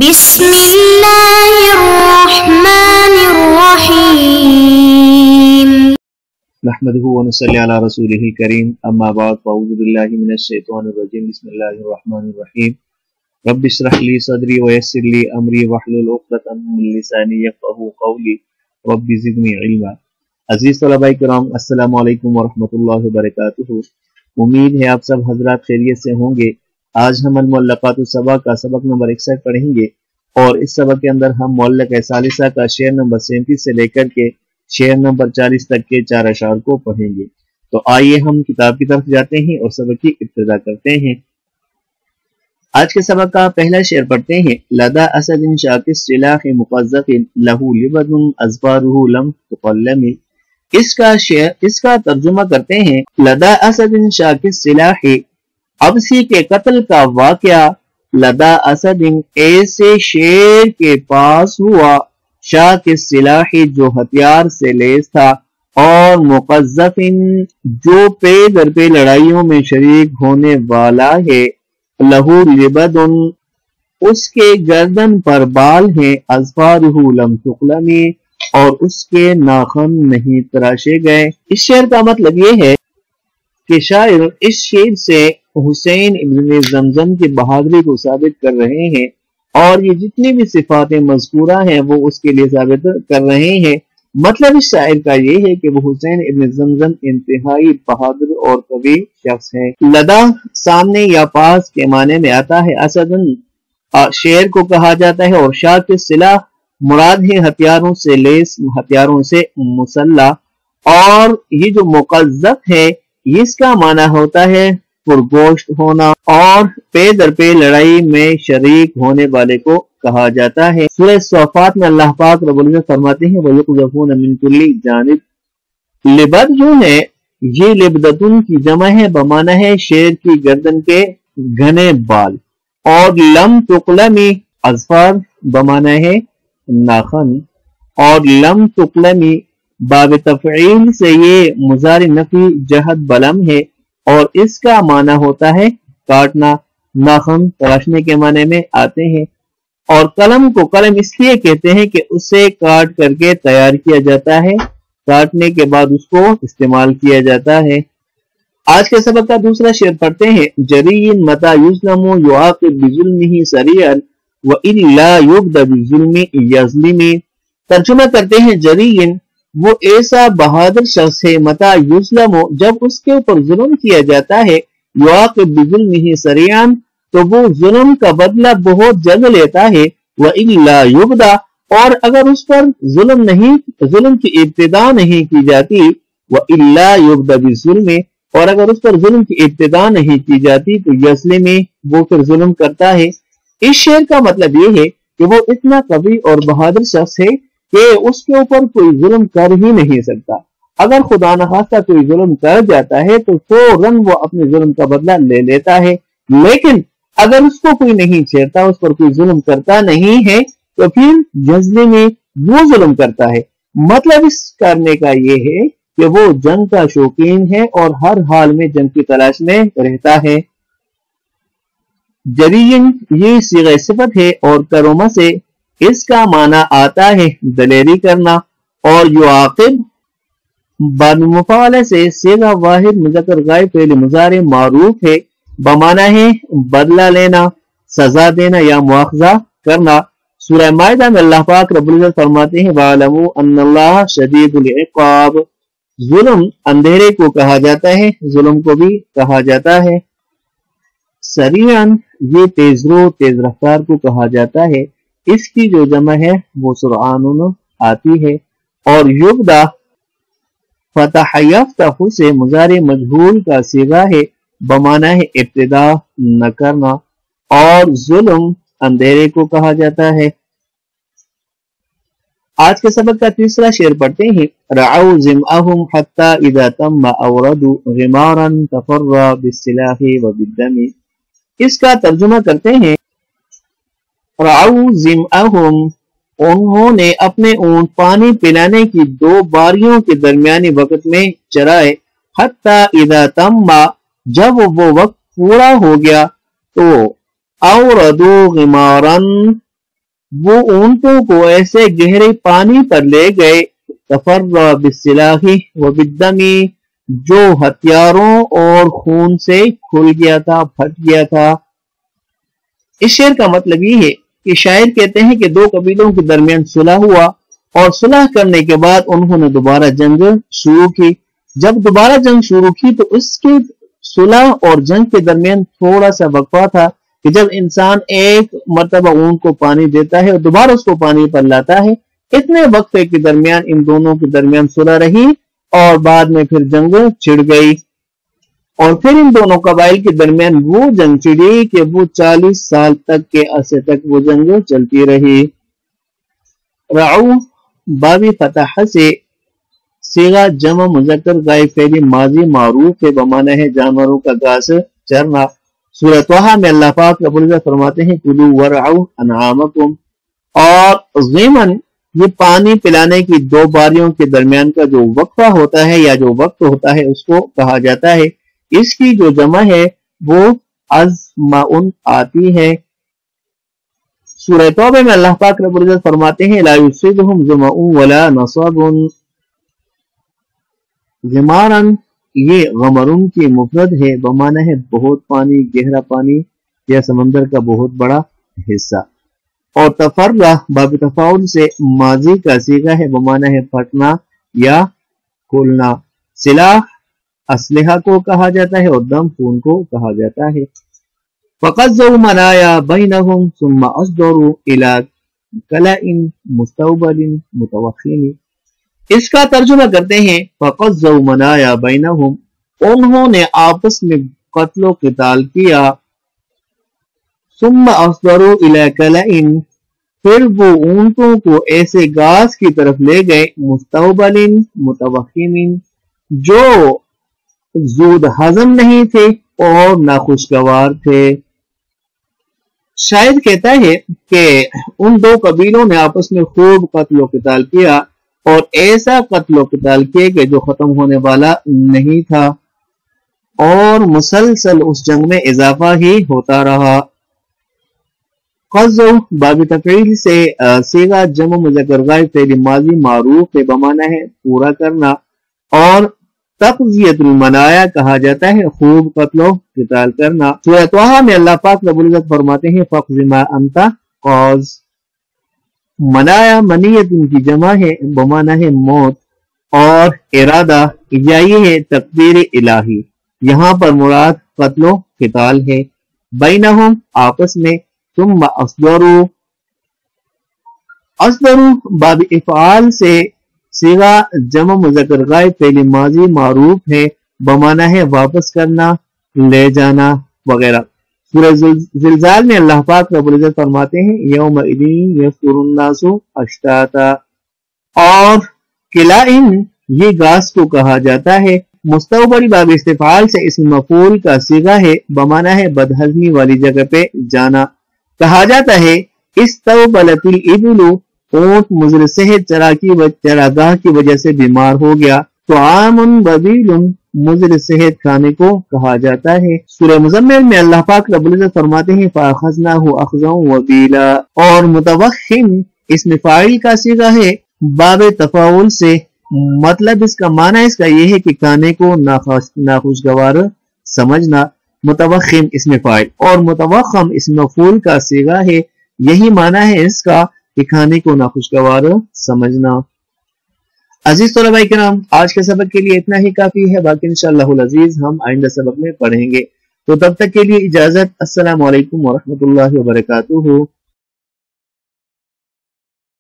بسم اللہ الرحمن الرحیم نحمده ونصلي على رسوله الكريم اما بعد فاعوذ بالله من الشیطان الرجیم بسم اللہ الرحمن الرحیم رب اشرح لي صدری ويسر لي امری واحلل عقدۃ من لسانی یفقهوا قولی رب زدنی علما۔ عزیز طلباء کرام، السلام علیکم ورحمۃ اللہ وبرکاتہ۔ امید ہے آپ سب حضرات خیریت سے ہوں گے۔ آج ہم المعلقات السبع کا سبق نمبر 61 پڑھیں گے، اور اس سبق کے اندر ہم معلقہ ثالثہ کا شعر نمبر 37 سے لے کر کے شعر نمبر 40 تک کے 4 اشعار کو پڑھیں گے۔ تو آئیے ہم کتاب کی طرف جاتے ہیں اور سبق کی ابتدا کرتے ہیں۔ آج کے سبق کا پہلا شعر پڑھتے ہیں۔ لدى اسد شاک السلاح مقذف له لبد اظفاره لم تقلم۔ اس کا ترجمہ کرتے ہیں۔ لدى اسد شاک السلاح، ابسی کے قتل کا واقعہ لدى اسد ایسے شیر کے پاس ہوا، شاک السلاح جو ہتھیار سے لیس تھا، اور مقذف جو پے در پہ لڑائیوں میں شریک ہونے والا ہے، لہو لبد اس کے گردن پر بال ہیں، اظفارہ لم تقلم اور اس کے ناخن نہیں تراشے گئے۔ اس شعر کا مطلب یہ ہے کہ شاعر اس شعر سے حسین ابن زمزم کی بہادری کو ثابت کر رہے ہیں، اور یہ جتنی بھی صفات مذکورہ ہیں وہ اس کے لیے ثابت کر رہے ہیں۔ مطلب اس شاعر کا یہ ہے کہ وہ حسین ابن زمزم انتہائی بہادر اور قوی شخص ہے۔ لدا سامنے یا پاس کے معنی میں آتا ہے، اسدن شیر کو کہا جاتا ہے، اور شاک السلاح مراد ہے ہتھیاروں سے لیس، ہتھیاروں سے مسلح، اور یہ جو مقذف ہے اس کا معنی ہوتا ہے پرگوشت ہونا، اور پے در پہ لڑائی میں شریک ہونے والے کو کہا جاتا ہے۔ سورہ صافات میں اللہ پاک رب العزت فرماتے ہیں وَيُقْذَفُونَ مِن كُلِّ جانب۔ لبد جو ہے یہ لبدتن کی جمع ہے، بمعنی ہے شیر کی گردن کے گھنے بال، اور لم تقلمی اظفار بمعنی ہے ناخن، اور لم تقلمی باب تفعیل سے یہ مضارع نفی جہد بلم ہے، اور اس کا معنی ہوتا ہے کاٹنا، ناخن تراشنے کے معنی میں آتے ہیں۔ اور قلم کو قلم اس لیے کہتے ہیں کہ اسے کاٹ کر کے تیار کیا جاتا ہے، کاٹنے کے بعد اس کو استعمال کیا جاتا ہے۔ آج کے سبق کا دوسرا شعر پڑھتے ہیں۔ جریٍ متى یظلم یعاقب بظلمہ سریعا وإلا یبد بالظلم یظلم۔ ترجمہ کرتے ہیں جریٍ وہ ایسا بہادر شخص ہے، متا یظلم جب اس کے اوپر ظلم کیا جاتا ہے، یعاقب بظلمہ سریعا تو وہ ظلم کا بدلہ بہت جلد لیتا ہے، وإلا یبد اور اگر اس پر ظلم کی ابتدا نہیں کی جاتی، وإلا یبد بالظلم اور اگر اس پر ظلم کی ابتدا نہیں کی جاتی تو یظلم وہ پھر ظلم کرتا ہے۔ اس شعر کا مطلب یہ ہے کہ وہ اتنا قوی اور بہادر شخص ہے کہ اس کے اوپر کوئی ظلم کر ہی نہیں سکتا۔ اگر خدا نخواستہ کوئی ظلم کر جاتا ہے تو فوراً وہ اپنے ظلم کا بدلہ لے لیتا ہے، لیکن اگر اس کو کوئی نہیں چھیڑتا، اس پر کوئی ظلم کرتا نہیں ہے تو پھر جزلے میں وہ ظلم کرتا ہے۔ مطلب اس کرنے کا یہ ہے کہ وہ جنگ کا شوقین ہے اور ہر حال میں جنگ کی تلاش میں رہتا ہے۔ جریٍ یہ صیغہ صفت ہے اور کرومہ سے اس کا معنی آتا ہے دلیری کرنا، اور یعاقب بعد مفعولہ سے صیغہ واحد مذکر غائب فعل مضارع معروف ہے، بمعنی ہے بدلہ لینا، سزا دینا یا مواخذہ کرنا۔ سورہ مائدہ میں اللہ پاک رب العزت فرماتے ہیں وَاعْلَمُوا أَنَّ اللَّهَ شَدِيدُ الْعِقَابِ۔ ظلم اندھیرے کو کہا جاتا ہے، ظلم کو بھی کہا جاتا ہے۔ سریعاً یہ تیز رو، تیز رفتار کو کہا جاتا ہے، اس کی جو جمع ہے وہ سرعان آتی ہے۔ اور یبدا فتح یفتح سے مضارع مجہول کا صیغہ ہے، بمعنی ہے ابتدا نہ کرنا، اور ظلم اندھیرے کو کہا جاتا ہے۔ آج کے سبق کا تیسرا شعر پڑھتے ہیں۔ رعوا ظمأهم حتى اذا تم اوردوا غمارا تفرى بالسلاح وبالدم۔ اس کا ترجمہ کرتے ہیں رعوا ظمأهم انہوں نے اپنے اونٹ پانی پلانے کی 2 باریوں کے درمیانی وقت میں چرائے، حتی اذا تم جب وہ وقت پورا ہو گیا تو اوردو غمارن وہ اونٹوں کو ایسے گہرے پانی پر لے گئے تفرّا بالسلاحِ وبالدمی، جو ہتھیاروں اور خون سے کھل گیا تھا، پھٹ گیا تھا۔ اس شعر کا مطلب یہ ہے کہ شاعر کہتے ہیں کہ دو قبیلوں کے درمیان صلح ہوا اور صلح کرنے کے بعد انہوں نے دوبارہ جنگ شروع کی۔ جب دوبارہ جنگ شروع کی تو اس کے صلح اور جنگ کے درمیان تھوڑا سا وقفہ تھا کہ جب انسان ایک مرتبہ اونٹ کو پانی دیتا ہے اور دوبارہ اس کو پانی پر لاتا ہے، اتنے وقفے کے درمیان ان دونوں کے درمیان صلح رہی اور بعد میں پھر جنگ چھڑ گئی، اور پھر ان دونوں قبائل کے درمیان وہ جنگ چھڑی کہ وہ 40 سال تک کے عرصے تک وہ جنگ چلتی رہی۔ رعو باب فتح سے صیغہ جمع مذکر غائب فعل ماضی معروف ہے، بمعنی ہے جانوروں کا گھاس چرنا۔ سورہ طٰہٰ میں اللہ پاک رب العزت فرماتے ہیں کلوا ورعوا انعامکم، اور ضمن یہ پانی پلانے کی دو باریوں کے درمیان کا جو وقفہ ہوتا ہے یا جو وقت ہوتا ہے اس کو کہا جاتا ہے۔ اس کی جو جمع ہے وہ ازمعن آتی ہے۔ سورہ توبہ میں اللہ پاک رب العزت فرماتے ہیں لا یصیبہم ظمأ ولا نصب، غمارن یہ غمرن کی مفرد ہے، بمعنی ہے بہت پانی، گہرا پانی یا سمندر کا بہت بڑا حصہ، اور تفرّا باب تفاعل سے ماضی کا صیغہ ہے، بمعنی ہے پھٹنا یا کھولنا۔ سلاح اسلحہ کو کہا جاتا ہے اور دم خون کو کہا جاتا ہے۔ فَقَزَّوْا مَنَايَا بَيْنَهُمْ ثُمَّ أَصْدَرُوا إِلَىٰ كَلَإٍ مُسْتَوْبَلٍ مُتَوَخِّمٍ۔ اس کا ترجمہ کرتے ہیں فَقَزَّوْا مَنَايَا بَيْنَهُمْ، انہوں نے آپس میں قتل و قتال کیا، ثُمَّ أَصْدَرُوا إِلَىٰ كَلَإٍ، پھر وہ اونٹوں کو ایسے گھاس کی طرف لے گئے، مستوبل متوخم، جو زود ہضم نہیں تھے اور نہ خوشگوار تھے۔ شاعر کہتا ہے کہ ان دو قبیلوں نے آپس میں خوب قتل و قتال کیا، اور ایسا قتل و قتال کیا کہ جو ختم ہونے والا نہیں تھا، اور مسلسل اس جنگ میں اضافہ ہی ہوتا رہا۔ قزو باب تفعیل سے صیغہ جمع مذکر غائب فعل ماضی معروف ہے، بمعنی ہے پورا کرنا، اور تقضیت المنایا کہا جاتا ہے خوب قتل و قتال کرنا۔ سورہ طٰہٰ میں اللہ پاک رب العزت فرماتے ہیں فَقْضِ مَا أَنْتَ قَاضٍ، منایا منیت ان کی جمع ہے، بمعنی ہے موت، اور ارادہ یا یہ ہے تقدیر الہی، یہاں پر مراد قتل و قتال ہے۔ بینہم آپس میں، ثم اصدروا، اصدروا باب افعال سے صیغہ جمع مذکر غائب فعل ماضی معروف ہے، بمعنی ہے واپس کرنا، لے جانا وغیرہ۔ سورہ زلزال میں اللہ پاک رب العزت فرماتے ہیں یومئذ یصدر الناس اشتاتا، اور کلائن یہ گھاس کو کہا جاتا ہے۔ مستوبل باب استفعال سے اسم مفعول کا صیغہ ہے، بمعنی ہے بدہضمی والی جگہ پہ جانا۔ کہا جاتا ہے استوبلت الابل، اونٹ مضر صحت چراگاہ کی وجہ سے بیمار ہو گیا۔ طعام وبیل، مضر صحت کھانے کو کہا جاتا ہے۔ سورہ مزمل میں اللہ پاک رب العزت فرماتے ہیں فَأَخَذْنَاهُ أَخْذًا وَبِيلًا، اور متوخم اسم فاعل کا صیغہ ہے باب تفاعل سے، مطلب اس کا معنی اس کا یہ ہے کہ کھانے کو ناخوشگوار سمجھنا۔ متوخم اسم فاعل اور متوخم اسم مفعول کا صیغہ ہے، یہی معنی ہے اس کا کہ کھانے کو ناخوشگوار سمجھنا۔ عزیز طلباء کرام، آج کے سبق کے لیے اتنا ہی کافی ہے، باقی انشاءاللہ العزیز ہم آئندہ سبق میں پڑھیں گے، تو تب تک کے لیے اجازت۔ السلام علیکم ورحمۃ اللہ وبرکاتہ۔